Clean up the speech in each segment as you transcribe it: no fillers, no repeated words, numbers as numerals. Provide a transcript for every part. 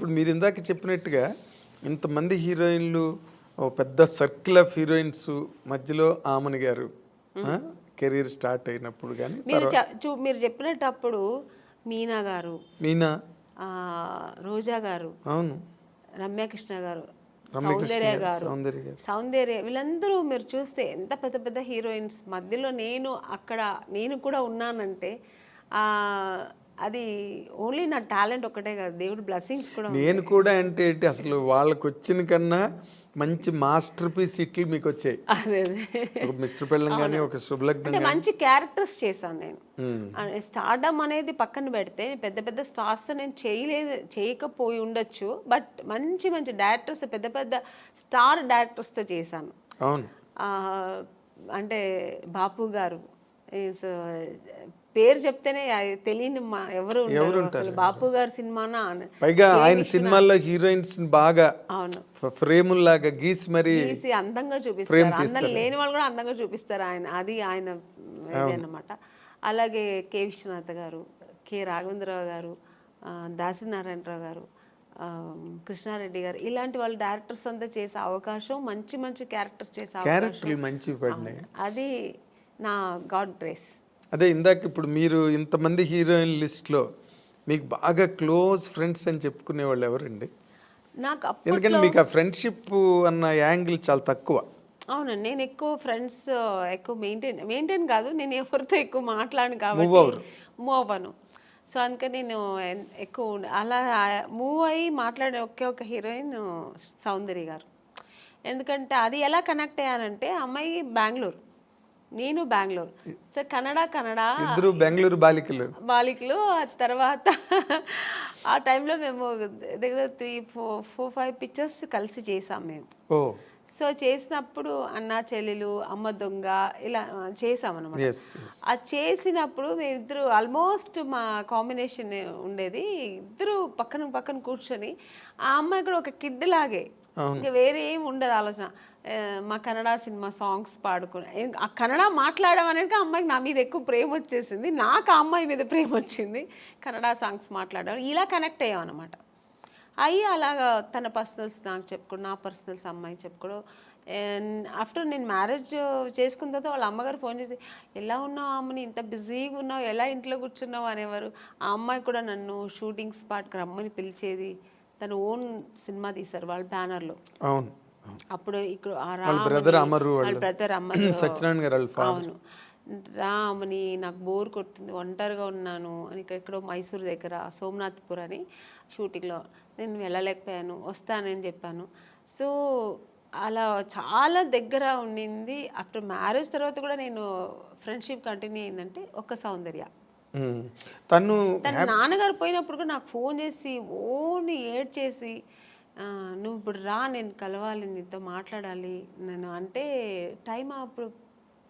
ఇప్పుడు మీరు ఇందాక చెప్పినట్టుగా ఇంతమంది హీరోయిన్లు, ఓ పెద్ద సర్కిల్ ఆఫ్ హీరోయిన్స్ మధ్యలో ఆమని గారు కెరీర్ స్టార్ట్ అయినప్పుడు కానీ మీరు చెప్పినప్పుడు మీనా గారు, మీనా, రోజా గారు, అవును, రమ్యకృష్ణ గారు, సౌందర్య వీళ్ళందరూ మీరు చూస్తే ఎంత పెద్ద పెద్ద హీరోయిన్స్ మధ్యలో నేను కూడా ఉన్నానంటే అది ఓన్లీ నా టాలెంట్ ఒకటే కాదు, దేవుడు బ్లెస్సింగ్స్ కూడా. నేను కూడా అంటే ఏంటి అసలు వాళ్ళకి వచ్చిన కన్నా మంచి మాస్టర్ పీస్ ఇట్లు మీకు వచ్చాయి. ఒక మిస్టర్ పెళ్ళం కానీ ఒక శుభలగ్నం అంటే మంచి క్యారెక్టర్స్ చేశాను నేను. స్టార్డమ్ అనేది పక్కన పెడితే పెద్ద పెద్ద స్టార్స్ నేను చేయకపోయి ఉండొచ్చు, బట్ మంచి మంచి డైరెక్టర్స్, పెద్ద పెద్ద స్టార్ డైరెక్టర్స్తో చేశాను. అవును, అంటే బాపు గారు పేరు చెప్తేనే తెలియని ఎవరు ఉంటారు. బాపు గారి సినిమానా, పైగా ఆయన సినిమాల్లో హీరోయిన్స్ బాగా అవును ఫ్రేముల్లాగా గీసి మరి అందంగా చూపిస్తారు. అందరు లేని వాళ్ళు కూడా అందంగా చూపిస్తారు అది ఆయన అన్నమాట. అలాగే కె విశ్వనాథ్ గారు, కె రాఘవేంద్రరావు గారు, దాసనారాయణరావు గారు, కృష్ణారెడ్డి గారు, ఇలాంటి వాళ్ళు డైరెక్టర్స్ అంతా చేసే అవకాశం, మంచి మంచి క్యారెక్టర్స్ చేసే అవకాశం, అది నా గాడ్ గ్రేస్. అదే ఇందాక ఇప్పుడు మీరు ఇంతమంది హీరోయిన్ లిస్ట్లో మీకు బాగా క్లోజ్ ఫ్రెండ్స్ అని చెప్పుకునే వాళ్ళు ఎవరండి? నాకు ఎందుకంటే మీకు ఆ ఫ్రెండ్షిప్ అన్న యాంగిల్ చాలా తక్కువ. అవునండి, నేను ఎక్కువ ఫ్రెండ్స్ ఎక్కువ మెయింటైన్ కాదు, నేను ఎవరితో ఎక్కువ మాట్లాడను కాబట్టి మూవ్ అవ్వను. సో అందుకని నేను ఎక్కువ అలా మూవ్ అయ్యి మాట్లాడే ఒక హీరోయిన్ సౌందర్య గారు. ఎందుకంటే అది ఎలా కనెక్ట్ అయ్యానంటే, అమ్మాయి బెంగళూరు, నేను బెంగళూరు, సో ఇద్దరు బెంగళూరు బాలికలు. ఆ తర్వాత ఆ టైంలో మేము దగ్గర 3-4-5 పిక్చర్స్ కలిసి చేసాం మేము. సో చేసినప్పుడు అన్న చెల్లెలు, అమ్మ దొంగ, ఇలా చేసామన్నమాట. అది చేసినప్పుడు మేమిద్దరు ఆల్మోస్ట్ మా కాంబినేషన్ ఉండేది, ఇద్దరు పక్కన పక్కన కూర్చొని, ఆ అమ్మాయి కూడా ఒక కిడ్ లాగే, ఇంకా వేరే ఏం ఉండదు ఆలోచన. మా కన్నడ సినిమా సాంగ్స్ పాడుకుని, ఆ కన్నడ మాట్లాడడం అనేది అమ్మాయికి నా మీద ఎక్కువ ప్రేమ వచ్చేసింది, నాకు ఆ అమ్మాయి మీద ప్రేమ వచ్చింది. కన్నడ సాంగ్స్ మాట్లాడడం, ఇలా కనెక్ట్ అయ్యాం అనమాట. అయ్యి అలాగా తన పర్సనల్స్ నాకు చెప్పుకోవడం, నా పర్సనల్స్ అమ్మాయి చెప్పుకోవడం. ఆఫ్టర్ నేను మ్యారేజ్ చేసుకున్న తర్వాత వాళ్ళ అమ్మగారు ఫోన్ చేసి, ఎలా ఉన్నావు అమ్మని, ఇంత బిజీగా ఉన్నావు, ఎలా ఇంట్లో కూర్చున్నావు అనేవారు. ఆ అమ్మాయి కూడా నన్ను షూటింగ్ స్పాట్కి రమ్మని పిలిచేది. తను ఓన్ సినిమా తీశారు వాళ్ళ బ్యానర్లో. అవును, అప్పుడు ఇక్కడ బ్రదర్ అమరు, అవును, రామని నాకు బోర్ కొడుతుంది, ఒంటరిగా ఉన్నాను అని, ఎక్కడో మైసూర్ దగ్గర సోమనాథ్పూర్ అని షూటింగ్లో నేను వెళ్ళలేకపోయాను, వస్తానని చెప్పాను. సో అలా చాలా దగ్గర ఉండింది. ఆఫ్టర్ మ్యారేజ్ తర్వాత కూడా నేను ఫ్రెండ్షిప్ కంటిన్యూ అయిందంటే ఒక సౌందర్య. తన నాన్నగారు పోయినప్పుడు కూడా నాకు ఫోన్ చేసి ఓన్లీ ఏడ్ చేసి, నువ్వు ఇప్పుడు రా, నేను కలవాలి, నీతో మాట్లాడాలి నేను అంటే. టైం అప్పుడు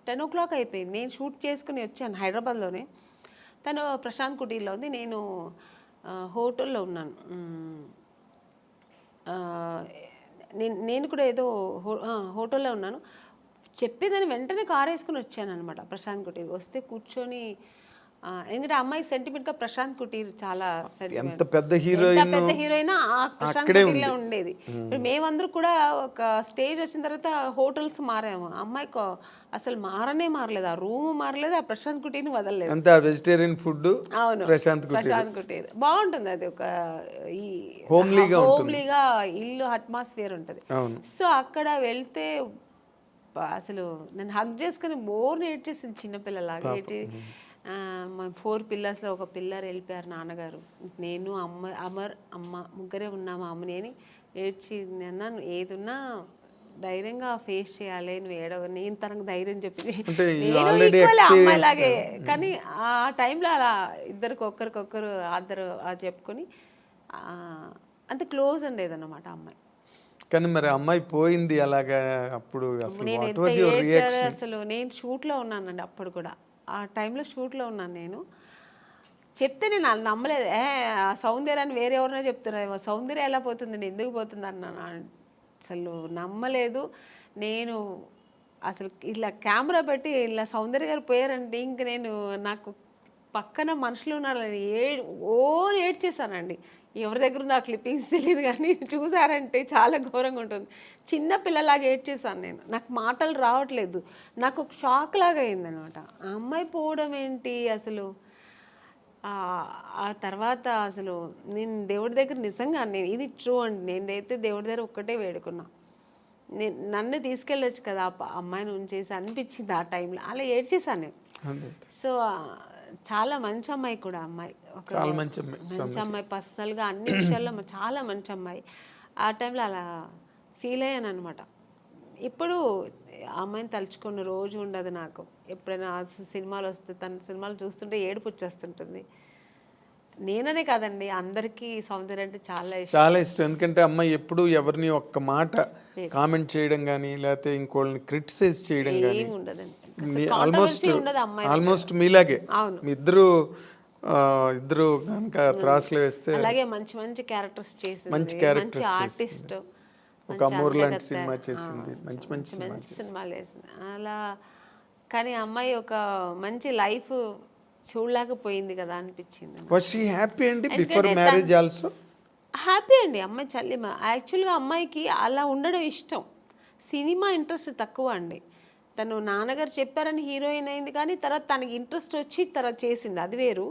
10 o'clock అయిపోయింది. నేను షూట్ చేసుకుని వచ్చాను హైదరాబాద్లోనే, తను ప్రశాంత్ కుటీర్లో ఉంది, నేను హోటల్లో ఉన్నాను. నేను కూడా ఏదో హోటల్లో ఉన్నాను. చెప్పేదాన్ని వెంటనే కారు వేసుకుని వచ్చాను అనమాట ప్రశాంత్ కుటీర్. వస్తే కూర్చొని, ఎందుకంటే అమ్మాయి సెంటిమెంట్గా ప్రశాంత్ కుటీర్ చాలా పెద్ద హీరోయిన్ ప్రశాంత్ కుటీర్లో ఉండేది. మేమందరూ కూడా ఒక స్టేజ్ వచ్చిన తర్వాత హోటల్స్ మారాము, అమ్మాయికి అసలు మారలేదు, ఆ రూమ్ మారలేదు, ఆ ప్రశాంత్ కుటీర్ని వదలలేదు. అంతా వెజిటేరియన్ ఫుడ్. అవును, ప్రశాంత్ కుటీర్ బాగుంటుంది, అది ఒక ఈ హోమ్లీగా ఇల్లు అట్మాస్ఫియర్ ఉంటుంది. సో అక్కడ వెళ్తే అసలు నన్ను హగ్ చేసుకుని బోర్ ఏడ్చేసింది, చిన్నపిల్లలాగా ఏడ్చి. మా 4 పిల్లర్స్లో ఒక పిల్లర్ వెళ్ళిపోయారు నాన్నగారు, నేను అమ్మ ముగ్గురే ఉన్నాము అమ్మని అని ఏడ్చి. అన్నాను, ఏదున్నా ధైర్యంగా ఫేస్ చేయాలి, నువ్వు నేను తనకు ధైర్యం చెప్పింది, నేను అమ్మాయిలాగే. కానీ ఆ టైంలో అలా ఒకరికొకరు చెప్పుకొని అంత క్లోజ్ ఉండేదన్నమాట అమ్మాయి. కానీ మరి అమ్మాయి పోయింది అలాగా, అప్పుడు అసలు నేను షూట్లో ఉన్నానండి అప్పుడు కూడా, ఆ టైంలో షూట్లో ఉన్నాను నేను. చెప్తే నేను నమ్మలేదు, సౌందర్యాన్ని వేరే ఎవరైనా చెప్తున్నారు, సౌందర్య ఎలా పోతుంది, నేను ఎందుకు పోతుంది అన్నాను. అసలు నమ్మలేదు నేను. అసలు ఇలా కెమెరా పెట్టి ఇలా సౌందర్య గారు పోయారంటే ఇంక నాకు పక్కన మనుషులు ఉన్నారని ఏడ్చేసానండి. ఎవరి దగ్గర ఉన్న క్లిప్పింగ్స్ తెలియదు కానీ చూసారంటే చాలా ఘోరంగా ఉంటుంది. చిన్న పిల్లలాగా ఏడ్చేసాను నేను. నాకు మాటలు రావట్లేదు. నాకు ఒక షాక్ లాగా అయిందనమాట. ఆ అమ్మాయి పోవడం ఏంటి అసలు. ఆ తర్వాత అసలు నేను దేవుడి దగ్గర నిజంగా నేను ఇది ట్రూ అండి. నేనైతే దేవుడి దగ్గర ఒక్కటే వేడుకున్నా, నన్ను తీసుకెళ్ళొచ్చు కదా అమ్మాయిని ఉంచేసి అనిపించింది ఆ టైంలో. అలా ఏడ్చేసాను నేను. సో చాలా మంచి అమ్మాయి కూడా అమ్మాయి, ఒక మంచి అమ్మాయి, పర్సనల్గా అన్ని విషయాల్లో చాలా మంచి అమ్మాయి. ఆ టైంలో అలా ఫీల్ అయ్యాను అనమాట. ఇప్పుడు అమ్మాయిని తలుచుకున్న రోజు ఉండదు నాకు. ఎప్పుడైనా సినిమాలు వస్తే తన సినిమాలు చూస్తుంటే ఏడుపు వచ్చేస్తుంటుంది. నేననే కాదండి, అందరికీ సౌందర్య అంటే చాలా ఇష్టం. ఎందుకంటే అమ్మాయి ఎప్పుడు ఎవరిని ఒక్క మాట కామెంట్ చేయడం కానీ లేకపోతే ఇంకోళ్ళని క్రిటిసైజ్ చేయడం కానీ ఉండదండి. ఆల్మోస్ట్ మీలాగే ఇద్దరు కనుక త్రాసులు వేస్తే అలాగే మంచి మంచి క్యారెక్టర్స్ చేసింది, మంచి ఆర్టిస్ట్, ఒక అమూర్ లాంటి సినిమా చేసింది, మంచి సినిమాలు వేసింది అలా. కానీ అమ్మాయి ఒక మంచి లైఫ్ చూడలేకపోయింది కదా అనిపించింది. వాస్ షీ హ్యాపీ అండి బిఫోర్ మ్యారేజ్ ఆల్సో? హ్యాపీ అండి అమ్మాయి చల్లిమ. యాక్చువల్గా అమ్మాయికి అలా ఉండడం ఇష్టం. సినిమా ఇంట్రెస్ట్ తక్కువ అండి. తను నాన్నగారు చెప్పారని హీరోయిన్ అయింది, కానీ తర్వాత తనకి ఇంట్రెస్ట్ వచ్చి తర్వాత చేసింది, అది వేరు.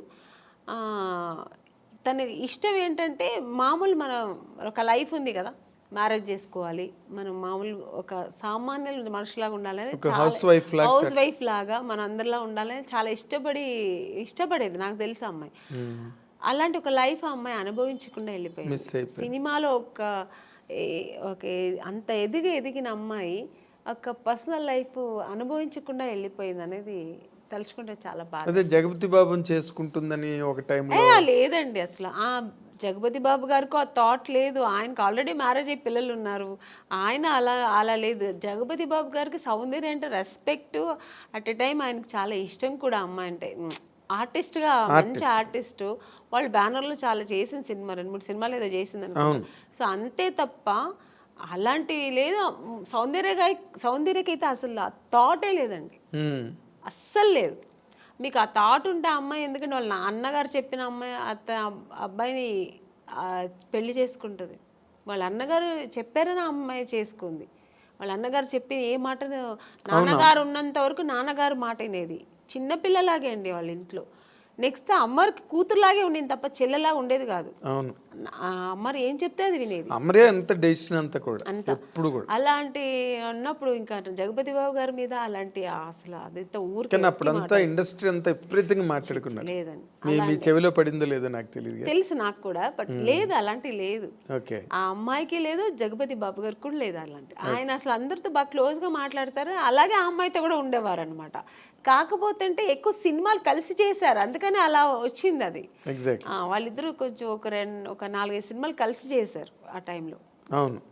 తన ఇష్టం ఏంటంటే మామూలు మన ఒక లైఫ్ ఉంది కదా, మ్యారేజ్ చేసుకోవాలి, మనం మామూలు ఒక సామాన్య మనుషులాగా ఉండాలని, హౌస్ వైఫ్ లాగా మన అందరిలా ఉండాలని చాలా ఇష్టపడేది. నాకు తెలుసు అమ్మాయి అలాంటి ఒక లైఫ్ ఆ అమ్మాయి అనుభవించకుండా వెళ్ళిపోయింది. సినిమాలో ఒక అంత ఎదిగిన అమ్మాయి ఒక పర్సనల్ లైఫ్ అనుభవించకుండా వెళ్ళిపోయింది అనేది తలుచుకుంటే చాలా బాధ. అదే జగపతి బాబుని చేసుకుంటుందని ఒక టైంలో లేదండి. అసలు ఆ జగపతి బాబు గారికి ఆ థాట్ లేదు. ఆయనకు ఆల్రెడీ మ్యారేజ్ అయ్యి పిల్లలు ఉన్నారు. ఆయన అలా లేదు. జగపతి బాబు గారికి సౌందర్య అంటే రెస్పెక్ట్, అట్ ఎ టైం ఆయనకు చాలా ఇష్టం కూడా అమ్మాయి అంటే. ఆర్టిస్ట్గా మంచి ఆర్టిస్ట్, వాళ్ళు బ్యానర్లో చాలా చేసిన సినిమా 2-3 సినిమాలు ఏదో చేసింది అనుకో. సో అంతే తప్ప అలాంటివి లేదు. సౌందర్యకైతే అసలు ఆ థాటే లేదండి, అస్సలు లేదు. మీకు ఆ థాట్ ఉంటే అమ్మాయి, ఎందుకంటే వాళ్ళ అన్నగారు చెప్పిన అమ్మాయి అబ్బాయిని పెళ్లి చేసుకుంటుంది. వాళ్ళ అన్నగారు చెప్పారని అమ్మాయి చేసుకుంది. వాళ్ళ అన్నగారు చెప్పి ఏ మాట, నాన్నగారు ఉన్నంత వరకు నాన్నగారు మాట వినేది. చిన్నపిల్లలాగే అండి వాళ్ళ ఇంట్లో. నెక్స్ట్ అమ్మకి కూతురులాగే ఉండేది తప్ప చెల్లెలాగా ఉండేది కాదు. అమ్మరు ఏం చెప్తే అది వినేది. అలాంటి అన్నప్పుడు ఇంకా జగపతి బాబు గారి మీద అలాంటి అసలు అదంతా ఊరికి ఇండస్ట్రీ అంతా విపరీతంగా మాట్లాడుకున్నారు. లేదండి, మీ చెవిలో పడిందో లేదో నాకు తెలియదు, తెలుసు నాకు కూడా, బట్ లేదు అలాంటి లేదు. ఆ అమ్మాయికి లేదు, జగపతి బాబు గారికి కూడా లేదు అలాంటి. ఆయన అసలు అందరితో బాగా క్లోజ్ గా మాట్లాడతారు. అలాగే ఆ అమ్మాయితో కూడా ఉండేవారు అనమాట. కాకపోతే అంటే ఎక్కువ సినిమాలు కలిసి చేశారు, అందుకని అలా వచ్చింది అది. వాళ్ళిద్దరూ కొంచెం ఒక 4-5 సినిమాలు కలిసి చేశారు ఆ టైంలో.